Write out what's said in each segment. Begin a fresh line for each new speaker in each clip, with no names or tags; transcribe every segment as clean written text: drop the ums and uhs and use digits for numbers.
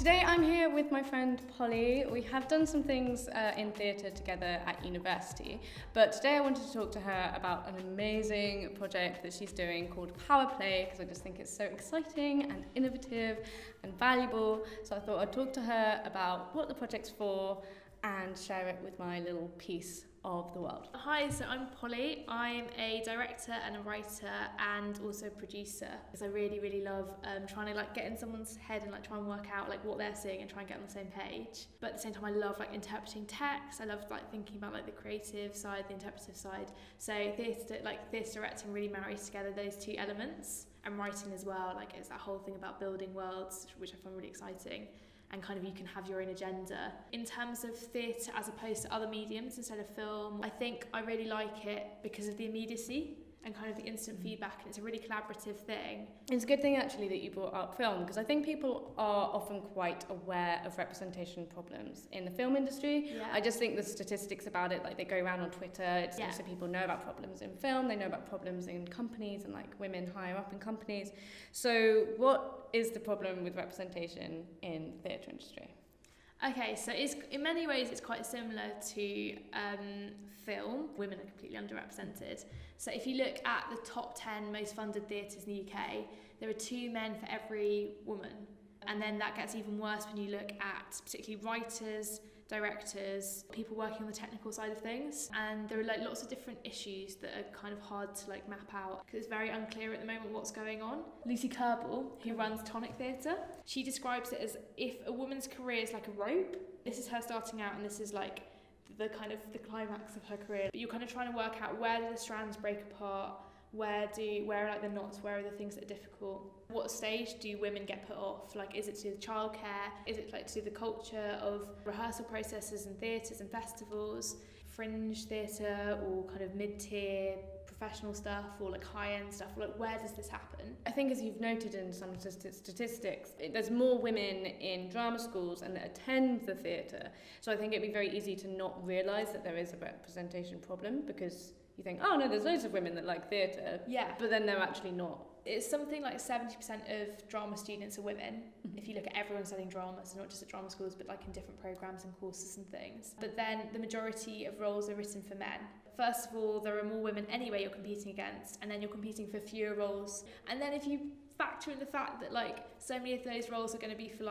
Today I'm here with my friend Polly. We have done some things in theatre together at university, but today I wanted to talk to her about an amazing project that she's doing called Power Play, because I just think it's so exciting and innovative and valuable. So I thought I'd talk to her about what the project's for and share it with my little piece of the world.
Hi, so I'm Polly. I'm a director and a writer and also a producer, because I really love trying to get in someone's head and try and work out what they're seeing and try and get on the same page. But at the same time, I love interpreting text. I love thinking about the creative side, the interpretive side. So theatre directing really marries together those two elements, and writing as well. It's that whole thing about building worlds, which I find really exciting. And you can have your own agenda. In terms of theatre as opposed to other mediums instead of film, I think I really like it because of the immediacy and the instant feedback, and it's a really collaborative thing.
It's a good thing actually that you brought up film, because I think people are often quite aware of representation problems in the film industry.
Yeah.
I just think the statistics about it, they go around on Twitter, so people know about problems in film, they know about problems in companies and women higher up in companies. So what is the problem with representation in the theatre industry?
Okay, so in many ways it's quite similar to film. Women are completely underrepresented. So if you look at the top 10 most funded theatres in the UK, there are 2 men for every woman. And then that gets even worse when you look at particularly writers, directors, people working on the technical side of things. And there are lots of different issues that are hard to map out, because it's very unclear at the moment what's going on. Lucy Kerbel, who runs Tonic Theatre, she describes it as if a woman's career is like a rope. This is her starting out, and this is the climax of her career. But you're trying to work out, where do the strands break apart? Where are the knots? Where are the things that are difficult? What stage do women get put off? Is it to the childcare? Is it to the culture of rehearsal processes and theatres and festivals, fringe theatre, or mid-tier professional stuff, or high-end stuff? Where does this happen?
I think, as you've noted in some statistics, there's more women in drama schools and that attend the theatre. So I think it'd be very easy to not realise that there is a representation problem, because you think, oh no, there's loads of women that like theatre, but then they're actually not.
It's something 70% of drama students are women. If you look at everyone studying drama, so not just at drama schools, but in different programmes and courses and things. But then the majority of roles are written for men. First of all, there are more women anyway you're competing against, and then you're competing for fewer roles. And then if you factor in the fact that so many of those roles are going to be for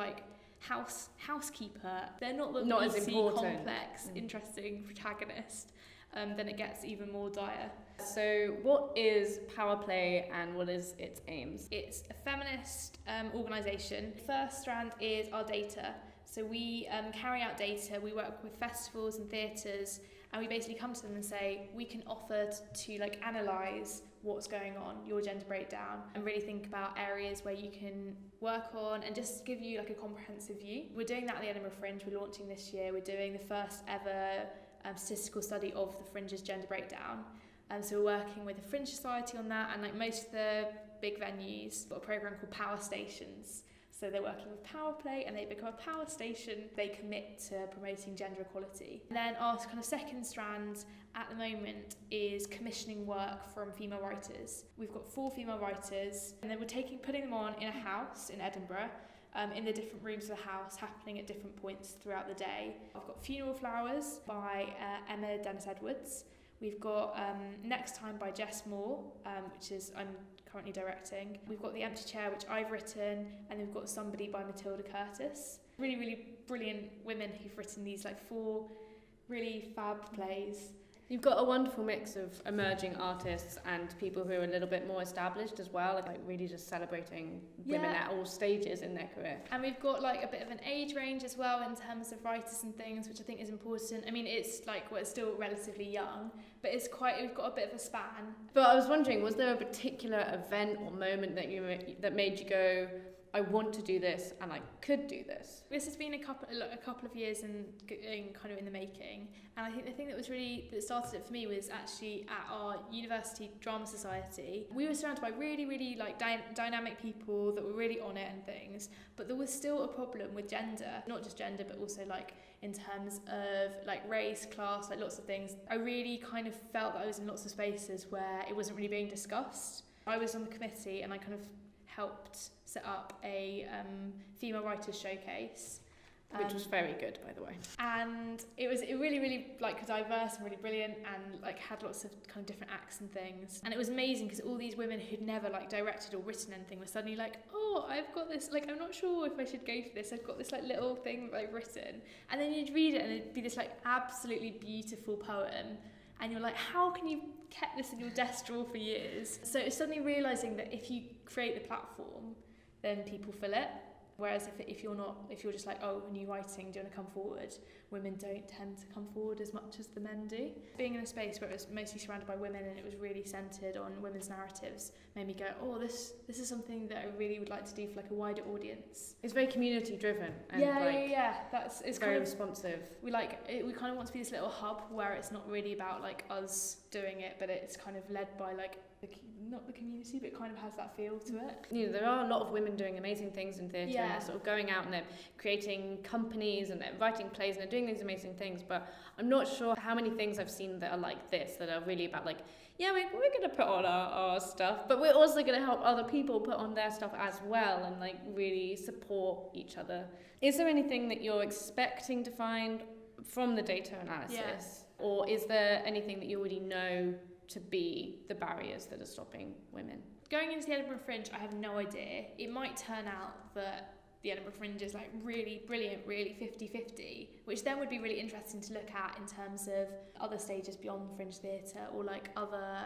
housekeeper, they're not the
not as important,
complex, interesting protagonist. Then it gets even more dire.
So what is Power Play and what is its aims?
It's a feminist organisation. The first strand is our data. So we carry out data, we work with festivals and theatres, and we basically come to them and say, we can offer to analyse what's going on, your gender breakdown, and really think about areas where you can work on, and just give you a comprehensive view. We're doing that at the Edinburgh Fringe. We're launching this year. We're doing the first ever statistical study of the Fringe's gender breakdown. So we're working with the Fringe Society on that, and most of the big venues got a programme called Power Stations. So they're working with Power Play, and they become a power station. They commit to promoting gender equality. And then our second strand at the moment is commissioning work from female writers. We've got 4 female writers, and then we're putting them on in a house in Edinburgh, in the different rooms of the house, happening at different points throughout the day. I've got Funeral Flowers by Emma Dennis-Edwards. We've got Next Time by Jess Moore, which I'm currently directing. We've got The Empty Chair, which I've written, and then we've got Somebody by Matilda Curtis. Really brilliant women who've written these 4 really fab plays.
You've got a wonderful mix of emerging artists and people who are a little bit more established as well, really just celebrating women at all stages in their career.
And we've got a bit of an age range as well in terms of writers and things, which I think is important. I mean, it's we're still relatively young, but we've got a bit of a span.
But I was wondering, was there a particular event or moment that made you go, I want to do this and I could do this?
This has been a couple of years in the making, and I think the thing that started it for me was actually at our university drama society. We were surrounded by really dynamic people that were really on it and things, but there was still a problem with gender, not just gender, but also in terms of race, class, lots of things. I really felt that I was in lots of spaces where it wasn't really being discussed. I was on the committee, and I helped set up a female writers showcase.
Which was very good, by the way.
And it was really, really like diverse and really brilliant, and like had lots of kind of different acts and things. And it was amazing because all these women who'd never like directed or written anything were suddenly like, oh, I've got this, like, I'm not sure if I should go for this. I've got this like little thing that I've written. And then you'd read it and it'd be this like absolutely beautiful poem. And you're like, how can you kept this in your desk drawer for years? So it's suddenly realising that if you create the platform, then people fill it. Whereas if you're just like, oh, new writing, do you want to come forward? Women don't tend to come forward as much as the men do. Being in a space where it was mostly surrounded by women and it was really centred on women's narratives made me go, oh, this is something that I really would like to do for like a wider audience.
It's very community driven. And
It's
very
kind of
responsive.
We kind of want to be this little hub where it's not really about like us doing it, but it's kind of led by like not the community, but it kind of has that feel to it.
You know, there are a lot of women doing amazing things in theatre, and they're sort of going out and they're creating companies and they're writing plays and they're doing these amazing things, but I'm not sure how many things I've seen that are like this, that are really about like, yeah, we're going to put on our stuff, but we're also going to help other people put on their stuff as well, and like really support each other. Is there anything that you're expecting to find from the data analysis?
Yeah.
Or is there anything that you already know to be the barriers that are stopping women?
Going into the Edinburgh Fringe, I have no idea. It might turn out that the Edinburgh Fringe is like really brilliant, really 50-50, which then would be really interesting to look at in terms of other stages beyond Fringe Theatre, or like other,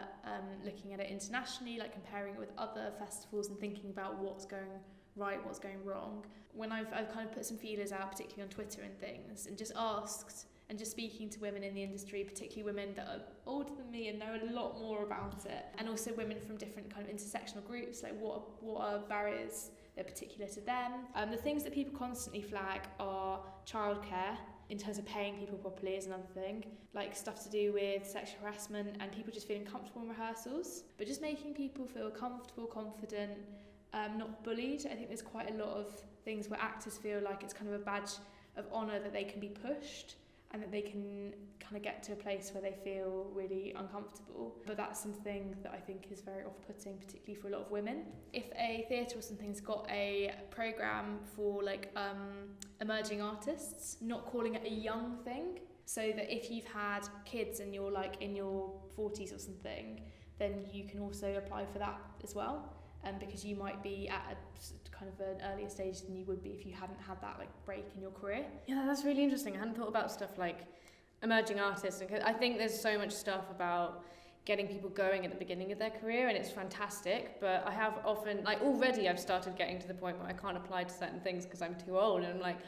looking at it internationally, like comparing it with other festivals and thinking about what's going right, what's going wrong. When I've kind of put some feelers out, particularly on Twitter and things, and just asked, and just speaking to women in the industry, particularly women that are older than me and know a lot more about it, and also women from different kind of intersectional groups, like what are barriers that are particular to them. The things that people constantly flag are childcare, in terms of paying people properly is another thing, like stuff to do with sexual harassment and people just feeling comfortable in rehearsals, but just making people feel comfortable, confident, not bullied. I think there's quite a lot of things where actors feel like it's kind of a badge of honour that they can be pushed, and that they can kind of get to a place where they feel really uncomfortable. But that's something that I think is very off-putting, particularly for a lot of women. If a theatre or something's got a programme for like emerging artists, not calling it a young thing, so that if you've had kids and you're like in your 40s or something, then you can also apply for that as well. Because you might be at a kind of an earlier stage than you would be if you hadn't had that like break in your career.
Yeah, that's really interesting. I hadn't thought about stuff like emerging artists. I think there's so much stuff about getting people going at the beginning of their career, and it's fantastic, but I have often, like already I've started getting to the point where I can't apply to certain things because I'm too old, and I'm like,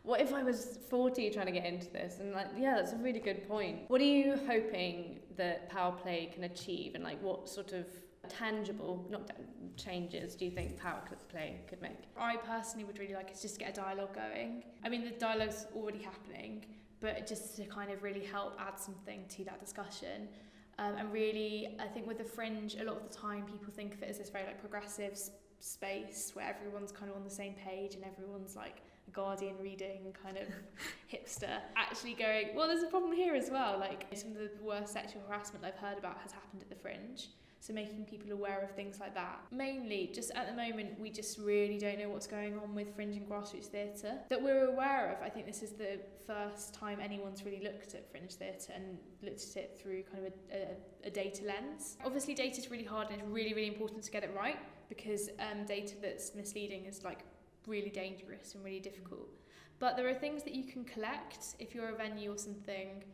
what if I was 40 trying to get into this? And like, yeah, that's a really good point. What are you hoping that Power Play can achieve, and like what sort of tangible, changes do you think Power Play could make?
I personally would really like is just to get a dialogue going. I mean, the dialogue's already happening, but just to kind of really help add something to that discussion. And really, I think with the Fringe, a lot of the time people think of it as this very like progressive space where everyone's kind of on the same page and everyone's like a Guardian reading kind of hipster, actually going, well, there's a problem here as well. Like some of the worst sexual harassment I've heard about has happened at the Fringe. So making people aware of things like that. Mainly, just at the moment, we just really don't know what's going on with fringe and grassroots theatre that we're aware of. I think this is the first time anyone's really looked at fringe theatre and looked at it through kind of a data lens. Obviously, data is really hard and it's really, really important to get it right, because data that's misleading is like really dangerous and really difficult. But there are things that you can collect if you're a venue or something,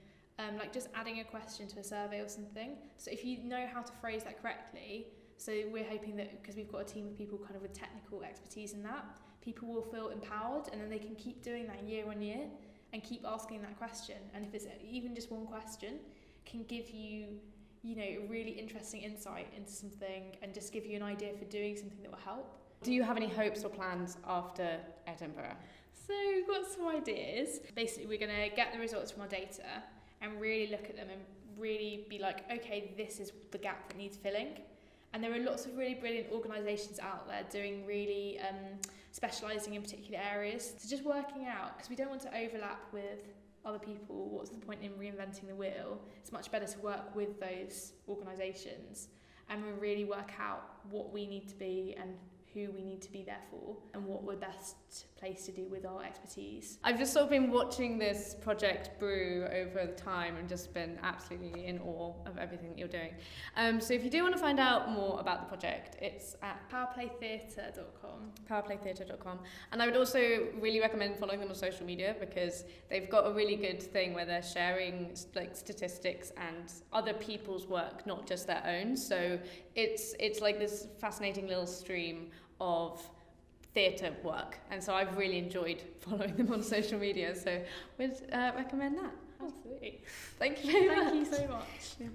like just adding a question to a survey or something. So if you know how to phrase that correctly, so we're hoping that because we've got a team of people kind of with technical expertise in that, people will feel empowered, and then they can keep doing that year on year and keep asking that question. And if it's even just one question, can give you, you know, a really interesting insight into something and just give you an idea for doing something that will help.
Do you have any hopes or plans after Edinburgh?
So we've got some ideas. Basically, we're going to get the results from our data and really look at them and really be like, okay, this is the gap that needs filling. And there are lots of really brilliant organisations out there doing really specialising in particular areas. So just working out, because we don't want to overlap with other people, what's the point in reinventing the wheel? It's much better to work with those organisations and really work out what we need to be and who we need to be there for and what we're best placed to do with our expertise.
I've just sort of been watching this project brew over the time and just been absolutely in awe of everything that you're doing. So if you do want to find out more about the project, it's at
powerplaytheatre.com.
And I would also really recommend following them on social media, because they've got a really good thing where they're sharing like statistics and other people's work, not just their own. So it's like this fascinating little stream of theatre work, and so I've really enjoyed following them on social media, so would recommend that.
Absolutely.
Thank you very much.
Thank you so much.
Yeah.